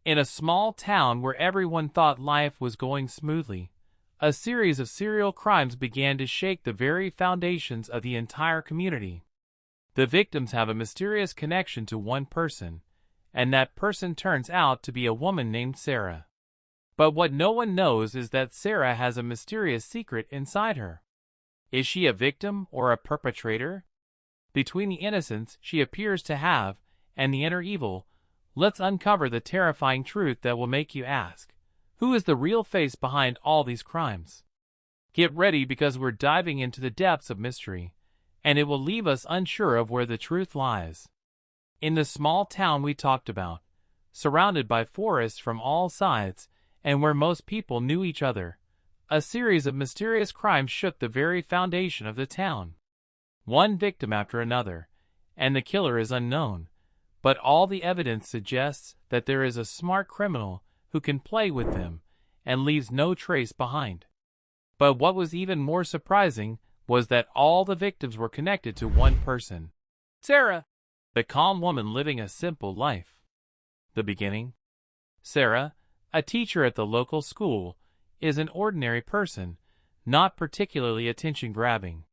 In a small town where everyone thought life was going smoothly, a series of serial crimes began to shake the very foundations of the entire community. The victims have a mysterious connection to one person, and that person turns out to be a woman named Sarah. But what no one knows is that Sarah has a mysterious secret inside her. Is she a victim or a perpetrator? Between the innocence she appears to have and the inner evil, let's uncover the terrifying truth that will make you ask, who is the real face behind all these crimes? Get ready, because we're diving into the depths of mystery, and it will leave us unsure of where the truth lies. In the small town we talked about, surrounded by forests from all sides, and where most people knew each other, a series of mysterious crimes shook the very foundation of the town. One victim after another, and the killer is unknown, but all the evidence suggests that there is a smart criminal who can play with them and leaves no trace behind. But what was even more surprising was that all the victims were connected to one person, Sarah, the calm woman living a simple life. The beginning? Sarah, a teacher at the local school, is an ordinary person, not particularly attention-grabbing.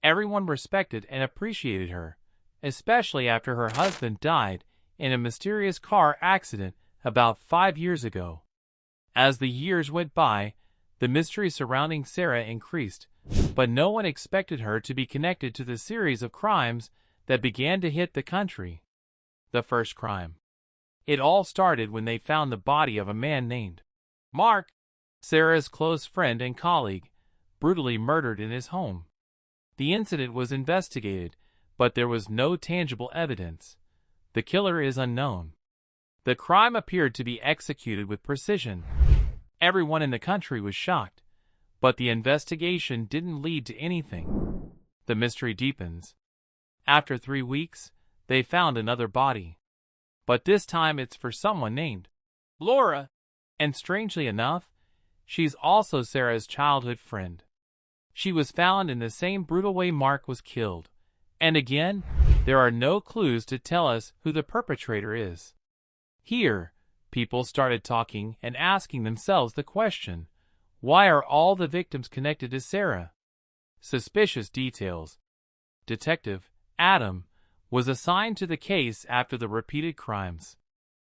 Everyone respected and appreciated her, especially after her husband died in a mysterious car accident about 5 years ago. As the years went by, the mystery surrounding Sarah increased, but no one expected her to be connected to the series of crimes that began to hit the country. The first crime. It all started when they found the body of a man named Mark, Sarah's close friend and colleague, brutally murdered in his home. The incident was investigated, but there was no tangible evidence. The killer is unknown. The crime appeared to be executed with precision. Everyone in the country was shocked, but the investigation didn't lead to anything. The mystery deepens. After 3 weeks, they found another body. But this time it's for someone named Laura, and strangely enough, she's also Sarah's childhood friend. She was found in the same brutal way Mark was killed. And again, there are no clues to tell us who the perpetrator is. Here, people started talking and asking themselves the question, why are all the victims connected to Sarah? Suspicious details. Detective Adam was assigned to the case after the repeated crimes.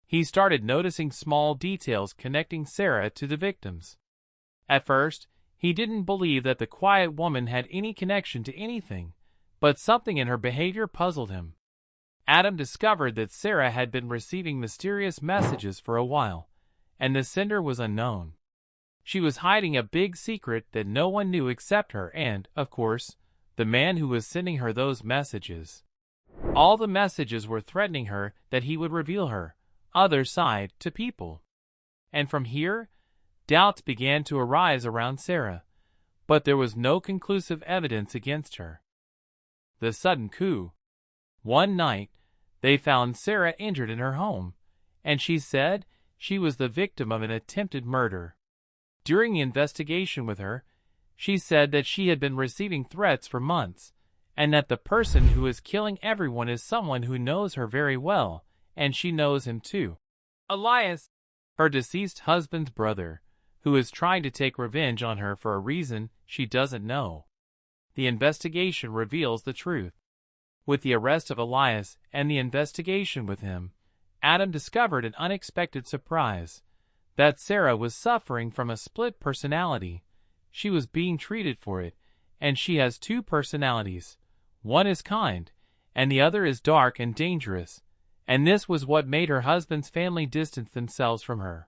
He started noticing small details connecting Sarah to the victims. At first, he didn't believe that the quiet woman had any connection to anything, but something in her behavior puzzled him. Adam discovered that Sarah had been receiving mysterious messages for a while, and the sender was unknown. She was hiding a big secret that no one knew except her and, of course, the man who was sending her those messages. All the messages were threatening her that he would reveal her other side to people. And from here, doubts began to arise around Sarah, but there was no conclusive evidence against her. The sudden coup. One night, they found Sarah injured in her home, and she said she was the victim of an attempted murder. During the investigation with her, she said that she had been receiving threats for months, and that the person who is killing everyone is someone who knows her very well, and she knows him too. Elias, her deceased husband's brother, who is trying to take revenge on her for a reason she doesn't know. The investigation reveals the truth. With the arrest of Elias and the investigation with him, Adam discovered an unexpected surprise, that Sarah was suffering from a split personality. She was being treated for it, and she has 2 personalities. One is kind, and the other is dark and dangerous, and this was what made her husband's family distance themselves from her.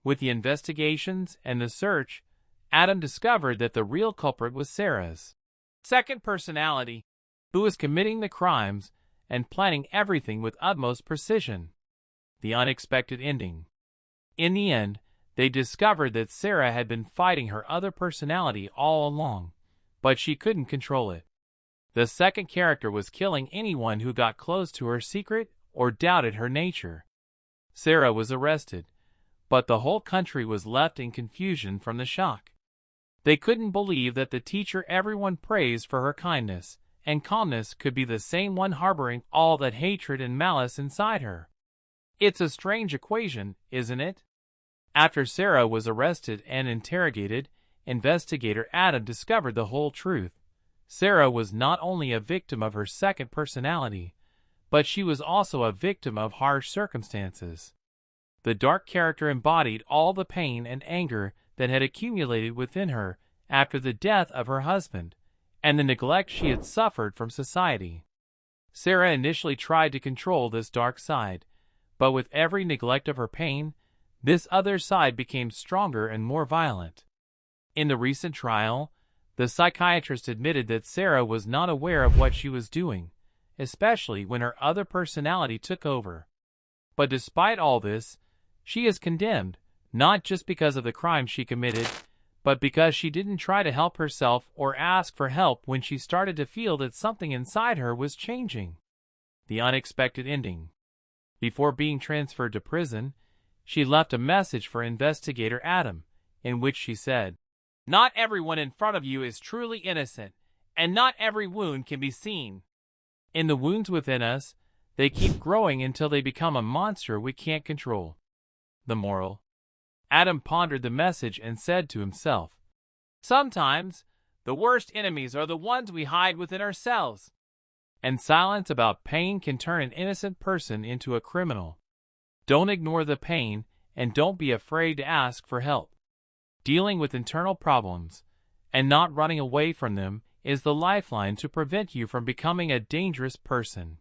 With the investigations and the search, Adam discovered that the real culprit was Sarah's second personality, who was committing the crimes and planning everything with utmost precision. The unexpected ending. In the end, they discovered that Sarah had been fighting her other personality all along, but she couldn't control it. The second character was killing anyone who got close to her secret or doubted her nature. Sarah was arrested, but the whole country was left in confusion from the shock. They couldn't believe that the teacher everyone praised for her kindness and calmness could be the same one harboring all that hatred and malice inside her. It's a strange equation, isn't it? After Sarah was arrested and interrogated, investigator Adam discovered the whole truth. Sarah was not only a victim of her second personality, but she was also a victim of harsh circumstances. The dark character embodied all the pain and anger that had accumulated within her after the death of her husband, and the neglect she had suffered from society. Sarah initially tried to control this dark side, but with every neglect of her pain, this other side became stronger and more violent. In the recent trial, the psychiatrist admitted that Sarah was not aware of what she was doing, especially when her other personality took over. But despite all this, she is condemned, not just because of the crime she committed, but because she didn't try to help herself or ask for help when she started to feel that something inside her was changing. The unexpected ending. Before being transferred to prison, she left a message for investigator Adam, in which she said, "Not everyone in front of you is truly innocent, and not every wound can be seen. In the wounds within us, they keep growing until they become a monster we can't control." The moral. Adam pondered the message and said to himself, "Sometimes, the worst enemies are the ones we hide within ourselves." And silence about pain can turn an innocent person into a criminal. Don't ignore the pain, and don't be afraid to ask for help. Dealing with internal problems, and not running away from them, is the lifeline to prevent you from becoming a dangerous person.